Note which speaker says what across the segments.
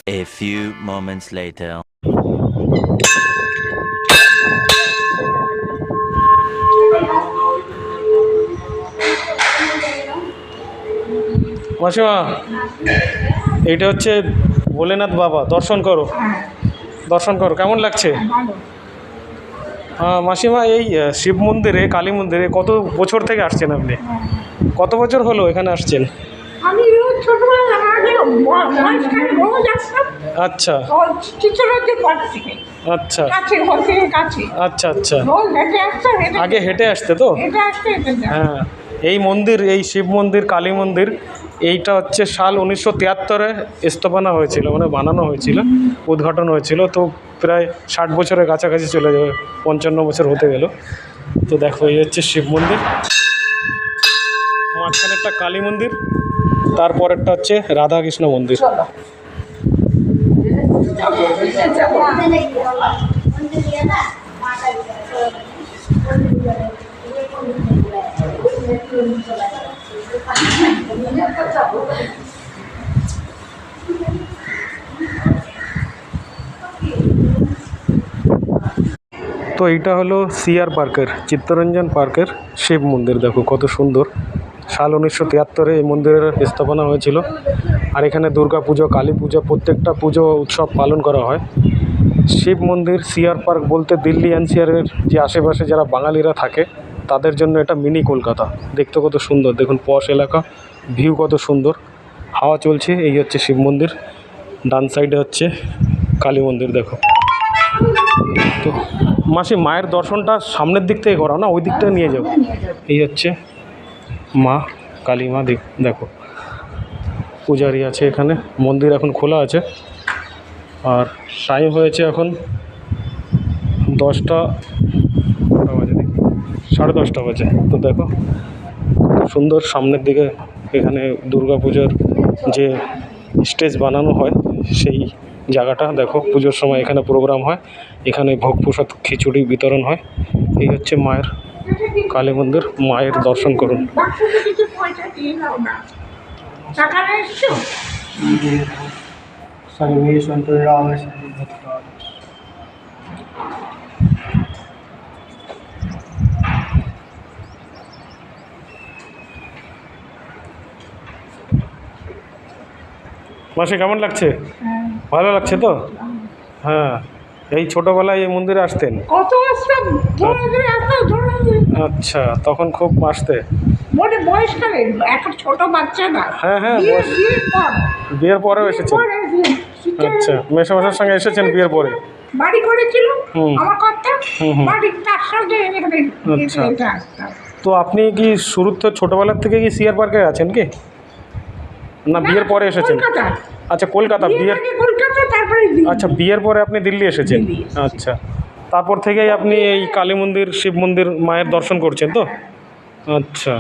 Speaker 1: A few moments later.
Speaker 2: মাসিমা, এইটা হচ্ছে ভোলেনাথ বাবা, দর্শন করো, দর্শন করো, কেমন লাগছে? হ্যাঁ মাসিমা, এই শিব মন্দিরে, কালী মন্দিরে কত বছর থেকে আসছেন আপনি? কত বছর হলো এখানে আসছেন?
Speaker 3: আমি রোজ ছোটবেলা আগে বয়সকালে রোজ আসতাম।
Speaker 2: আচ্ছা
Speaker 3: চিত্তরঞ্জন পার্ক থেকে
Speaker 2: আচ্ছা
Speaker 3: কাছে, ঘর থেকে কাছে।
Speaker 2: আচ্ছা আচ্ছা,
Speaker 3: রোজ হেঁটে আসতাম,
Speaker 2: আগে হেঁটে আসতে তো?
Speaker 3: হেঁটে আসতে হেঁটে যেতাম।
Speaker 2: হ্যাঁ, এই মন্দির, এই শিব মন্দির, কালী মন্দির, এইটা হচ্ছে সাল 1973-এ স্থাপনা হয়েছিল, মানে বানানো হয়েছিল, উদ্ঘাটন হয়েছিল। তো প্রায় 60 বছরের কাছাকাছি চলে যাবে, 55 বছর হতে গেল। তো দেখো, এই হচ্ছে শিব মন্দির, মাঝখানেরটা কালী মন্দির, তারপরেরটা হচ্ছে রাধাকৃষ্ণ মন্দির। তো এইটা হলো সিআর পার্কের, চিত্তরঞ্জন পার্কের শিব মন্দির। দেখো কত সুন্দর, সাল 1973-এ এই মন্দিরের স্থাপনা হয়েছিল। আর এখানে দুর্গা পুজো, কালী পুজো, প্রত্যেকটা পুজো উৎসব পালন করা হয়। শিব মন্দির, সিআর পার্ক বলতে দিল্লি এনসিআরের যে আশেপাশে যারা বাঙালিরা থাকে তাদের জন্য এটা মিনি কলকাতা। দেখতে কত সুন্দর, দেখুন পশ এলাকা, ভিউ কত সুন্দর, হাওয়া চলছে। এই হচ্ছে শিব মন্দির, ডান সাইডে হচ্ছে কালী মন্দির। দেখো তো মাসি, মায়ের দর্শনটা সামনের দিক থেকে করাও না, ওই দিকটা নিয়ে যাও। এই হচ্ছে মা, কালী মা। দেখো পূজারি আছে এখানে, মন্দির এখন খোলা আছে। আর টাইম হয়েছে এখন 10টা বাজে, দেখি 10:30 বাজে। তো দেখো সুন্দর, সামনের দিকে এখানে দুর্গা পুজোর যে স্টেজ বানানো হয় সেই জায়গাটা দেখো। পুজোর সময় এখানে প্রোগ্রাম হয়, এখানে ভোগ প্রসাদ, খিচুড়ি বিতরণ হয়। এই হচ্ছে মায়ের কালী মন্দির, মায়ের দর্শন করুন।
Speaker 3: বাক্সতে কিছু পয়সা দিয়ে দাও না, টাকা নিয়ে এসছো?
Speaker 2: মাসি কেমন লাগছে? ভালো লাগছে তো? হ্যাঁ, এই ছোটোবেলায় এই মন্দিরে আসতেন?
Speaker 3: কত আসতাম, ধরে ধরে আসতাম, ধরে ধরে।
Speaker 2: আচ্ছা, তখন খুব আসতে?
Speaker 3: মনে বয়সকালে, এখন ছোট বাচ্চা না।
Speaker 2: হ্যাঁ হ্যাঁ,
Speaker 3: বিয়ের পর,
Speaker 2: বিয়ের পরেও এসেছেন?
Speaker 3: পরে
Speaker 2: আচ্ছা, মেসোমশাইয়ের সঙ্গে এসেছেন বিয়ের পরে?
Speaker 3: বাড়ি করেছিল
Speaker 2: হুম।
Speaker 3: আমার কর্তা,
Speaker 2: হুম।
Speaker 3: বাড়ি তার সঙ্গে এখানে
Speaker 2: আচ্ছা।
Speaker 3: এটা আসতাম।
Speaker 2: তো আপনি কি শুরু তো ছোটোবেলার থেকে কি সিআর পার্কে আছেন কি, না বিয়ের পরে এসেছেন?
Speaker 3: কলকাতা।
Speaker 2: আচ্ছা, কলকাতা।
Speaker 3: বিয়ের
Speaker 2: বিয়ের,
Speaker 3: আগে কলকাতা, তারপরে দিল্লি।
Speaker 2: আচ্ছা, বিয়ের পরে আপনি দিল্লি এসেছেন?
Speaker 3: দিল্লি এসেছি।
Speaker 2: আচ্ছা, তারপর থেকেই আপনি এই কালী মন্দির, শিব মন্দির, মায়ের দর্শন করছেন তো? আচ্ছা,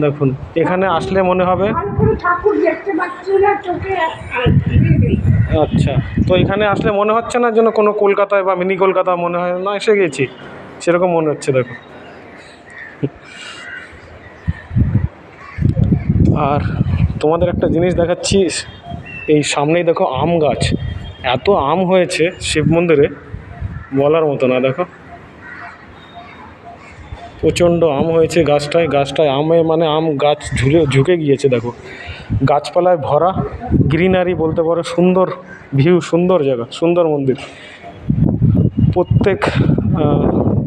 Speaker 2: দেখুন এখানে আসলে মনে হবে।
Speaker 3: ভালো করে ঠাকুর দেখতে পাচ্ছি না চোখে, আর নেই।
Speaker 2: আচ্ছা, তো এখানে আসলে মনে হচ্ছে না যেন কোনো কলকাতায় বা মিনি কলকাতা মনে হয় না এসে গেছি, সেরকম মনে হচ্ছে। দেখো, আর তোমাদের একটা জিনিস দেখাচ্ছি, এই সামনেই দেখো আম গাছ, এত আম হয়েছে শিব মন্দিরে বলার মতো না। দেখো প্রচণ্ড আম হয়েছে গাছটায়, গাছটায় আমে মানে আম গাছ ঝুঁকে গিয়েছে। দেখো গাছপালায় ভরা, গ্রিনারি বলতে পারো, সুন্দর ভিউ, সুন্দর জায়গা, সুন্দর মন্দির। প্রত্যেক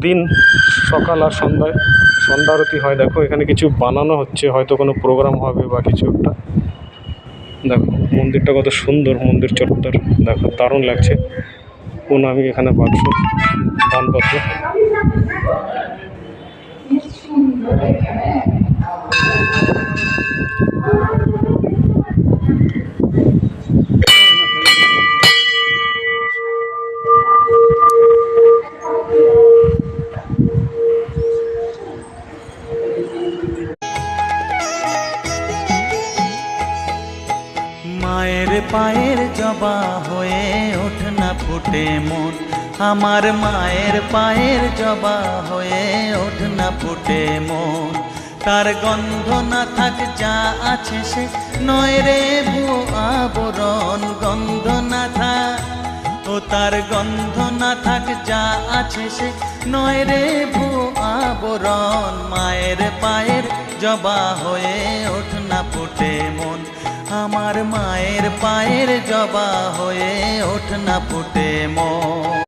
Speaker 2: দিন সকাল আর সন্ধ্যায় সন্ধ্যা আরতি হয়। দেখো এখানে কিছু বানানো হচ্ছে, হয়তো কোনো প্রোগ্রাম হবে বা কিছু একটা। দেখো মন্দিরটা কত সুন্দর, মন্দির চত্বর দেখো, দারুণ লাগছে। প্রণামী এখানে বাক্স, দানপত্র।
Speaker 4: মায়ের পায়ের জবা হয়ে ওঠ না ফুটে মন, আমার মায়ের পায়ের জবা হয়ে ওঠ না ফুটে মন। তার গন্ধ না থাক যা আছে সে নয় রে ভুয়ো আবরণ। গন্ধ না থাক, ও তার গন্ধ না থাক, যা আছে সে নয় রে আবরণ। মায়ের পায়ের জবা হয়ে ওঠ না ফুটে মন, আমার মায়ের পায়ের জবা হয়ে ওঠ না ফুটে মন।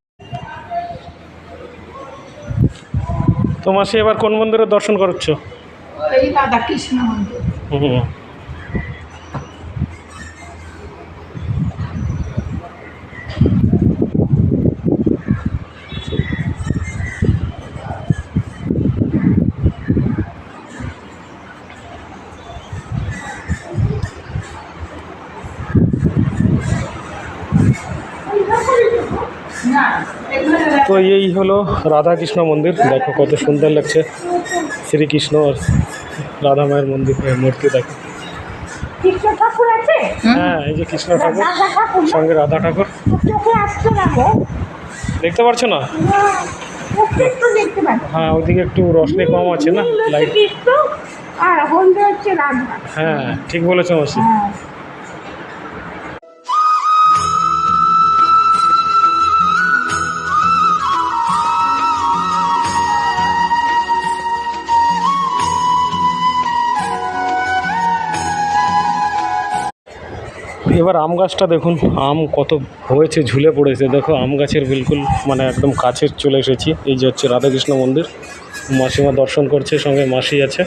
Speaker 2: তো মাসি এবার কোন মন্দিরের দর্শন করছ?
Speaker 3: এই রাধা কৃষ্ণ মন্দির।
Speaker 2: হুম। তো এই হলো রাধাকৃষ্ণ মন্দির, দেখো কত সুন্দর লাগছে। শ্রীকৃষ্ণ আর রাধা মায়ের মন্দির, মূর্তি দেখো।
Speaker 3: কৃষ্ণ ঠাকুর আছে?
Speaker 2: হ্যাঁ, এই যে কৃষ্ণ ঠাকুর
Speaker 3: রাধা ঠাকুর
Speaker 2: সঙ্গে রাধা ঠাকুর।
Speaker 3: চোখে আসছে না গো।
Speaker 2: দেখতে পারছো না?
Speaker 3: একটু দেখতে পাচ্ছি।
Speaker 2: হ্যাঁ, ওইদিকে একটু রোশনি কম আছে না,
Speaker 3: নীল হচ্ছে
Speaker 2: লাইট।
Speaker 3: কৃষ্ণ আর হলদে হচ্ছে রাধা।
Speaker 2: হ্যাঁ, ঠিক বলেছো মাসি।
Speaker 3: হ্যাঁ।
Speaker 2: এবার আম গাছটা দেখুন, আম কত হয়েছে, ঝুলে পড়েছে। দেখো আম গাছের বিলকুল মানে একদম কাছে চলে এসেছি। এই যে হচ্ছে রাধাকৃষ্ণ মন্দির, মাসিমা দর্শন করছে, সঙ্গে মাসি আছে।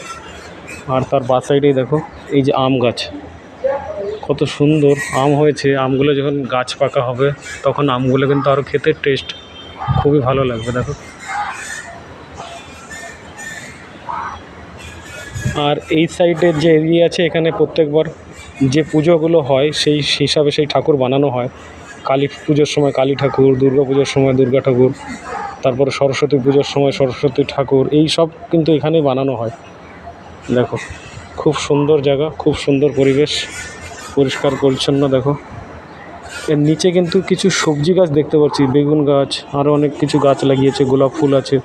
Speaker 2: আর তার বাঁ সাইডেই দেখো এই যে আম গাছ, কত সুন্দর আম হয়েছে। আমগুলো যখন গাছ পাকা হবে তখন আমগুলো কিন্তু আরও খেতে টেস্ট খুবই ভালো লাগবে। দেখো, আর এই সাইডের যে এরিয়া আছে এখানে প্রত্যেকবার যে পুজোগুলো হয় সেই হিসাবে সেই ঠাকুর বানানো হয়। কালী পুজোর সময় কালী ঠাকুর, দুর্গা পুজোর সময় দুর্গা ঠাকুর, তারপরে সরস্বতী পুজোর সময় সরস্বতী ঠাকুর, এই সব কিন্তু এখানেই বানানো হয়। দেখো খুব সুন্দর জায়গা, খুব সুন্দর পরিবেশ, পরিষ্কার পরিচ্ছন্ন। দেখো এর নিচে কিন্তু কিছু সবজি গাছ দেখতে পাচ্ছি, বেগুন গাছ, আরও অনেক কিছু গাছ লাগিয়েছে, গোলাপ ফুল আছে।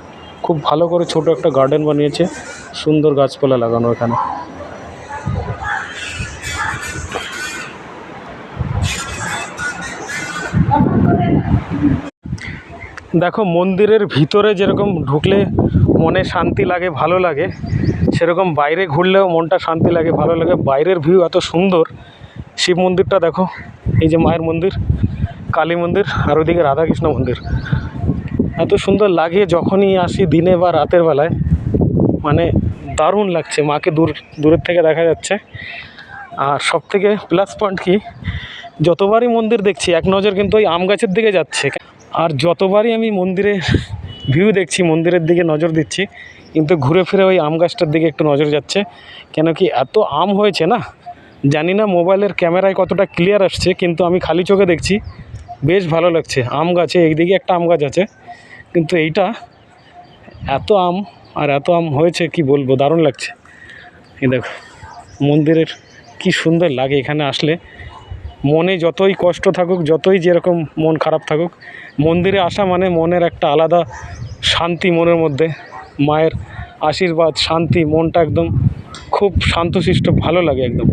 Speaker 2: খুব ভালো করে ছোট একটা গার্ডেন বানিয়েছে, সুন্দর গাছপালা লাগানো এখানে। দেখো মন্দিরের ভিতরে যেরকম ঢুকলে মনে শান্তি লাগে, ভালো লাগে, সেরকম বাইরে ঘুরলেও মনটা শান্তি লাগে, ভালো লাগে। বাইরের ভিউ এত সুন্দর। শিব মন্দিরটা দেখো, এই যে মায়ের মন্দির, কালী মন্দির, আর ওইদিকে রাধাকৃষ্ণ মন্দির, এত সুন্দর লাগে যখনই আসি দিনে বা রাতের বেলায়, মানে দারুণ লাগছে। মাকে দূরের থেকে দেখা যাচ্ছে। আর সবথেকে প্লাস পয়েন্ট কি, যতবারই মন্দির দেখছি এক নজর কিন্তু ওই আম গাছের দিকে যাচ্ছে। আর যতবারই আমি মন্দিরের ভিউ দেখছি, মন্দিরের দিকে নজর দিচ্ছি, কিন্তু ঘুরে ফিরে ওই আম গাছটার দিকে একটু নজর যাচ্ছে। কেন কি এত আম হয়েছে না, জানি না মোবাইলের ক্যামেরায় কতটা ক্লিয়ার আসছে, কিন্তু আমি খালি চোখে দেখছি, বেশ ভালো লাগছে। আম গাছে এইদিকে একটা আম গাছ আছে, কিন্তু এইটা এত আম, আর এত আম হয়েছে কি বলবো, দারুণ লাগছে। এই দেখো মন্দিরের কি সুন্দর লাগে এখানে আসলে। মনে যতই কষ্ট থাকুক, যতই যেরকম মন খারাপ থাকুক, মন্দিরে আসা মানে মনের একটা আলাদা শান্তি, মনের মধ্যে মায়ের আশীর্বাদ, শান্তি, মনটা একদম খুব শান্তশিষ্ট, ভালো লাগে একদম।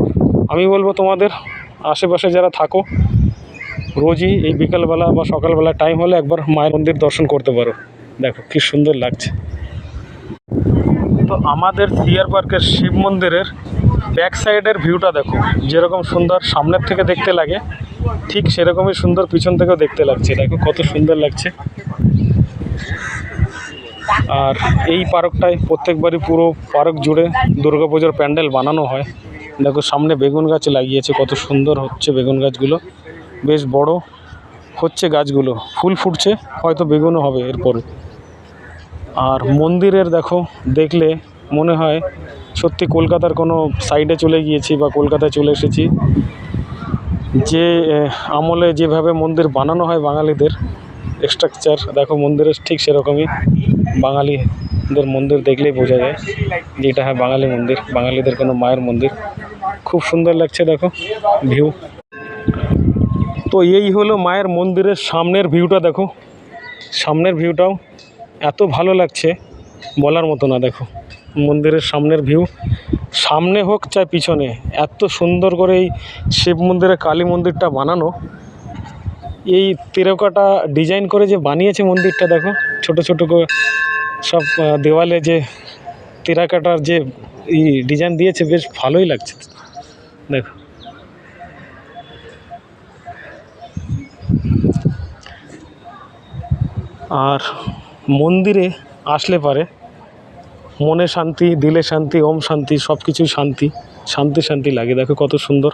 Speaker 2: আমি বলবো তোমাদের আশেপাশে যারা থাকো, রোজই এই বিকালবেলা বা সকালবেলা টাইম হলে একবার মায়ের মন্দির দর্শন করতে পারো। দেখো কি সুন্দর লাগছে। তো আমাদের সিআর পার্কের শিব মন্দিরের ব্যাক সাইডের ভিউটা দেখো, যেরকম সুন্দর সামনের থেকে দেখতে লাগে, ঠিক সেরকমই সুন্দর পিছন থেকেও দেখতে লাগছে। দেখো কত সুন্দর লাগছে। আর এই পার্কটায় প্রত্যেকবারই পুরো পার্ক জুড়ে দুর্গাপুজোর প্যান্ডেল বানানো হয়। দেখো সামনে বেগুন গাছ লাগিয়েছে, কত সুন্দর হচ্ছে বেগুন গাছগুলো, বেশ বড় হচ্ছে গাছগুলো, ফুল ফুটছে, হয়তো বেগুনও হবে এরপরে। আর মন্দিরের দেখো দেখলে মনে হয় সত্যি কলকাতার কোনো সাইডে চলে গিয়েছি বা কলকাতায় চলে এসেছি। যে আমলে যেভাবে মন্দির বানানো হয় বাঙালিদের স্ট্রাকচার, দেখো মন্দিরের ঠিক সেরকমই। বাঙালিদের মন্দির দেখলেই বোঝা যায় যে এটা হয় বাঙালি মন্দির, বাঙালিদের কোনো মায়ের মন্দির। খুব সুন্দর লাগছে দেখো ভিউ। তো এই হলো মায়ের মন্দিরের সামনের ভিউটা। দেখো সামনের ভিউটাও এত ভালো লাগছে বলার মতো না। দেখো মন্দিরের সামনের ভিউ, সামনে হোক চাই পিছনে, এত সুন্দর করে এই শিব মন্দিরে কালী মন্দিরটা বানানো, এই টেরাকোটা ডিজাইন করে যে বানিয়েছে মন্দিরটা দেখো, ছোট ছোট করে সব দেওয়ালে যে টেরাকোটার যে ডিজাইন দিয়েছে, বেশ ভালোই লাগছে দেখো। আর মন্দিরে আসলে পারে মনে শান্তি, দিলে শান্তি, ওম শান্তি, সব কিছুই শান্তি শান্তি শান্তি লাগে। দেখো কত সুন্দর।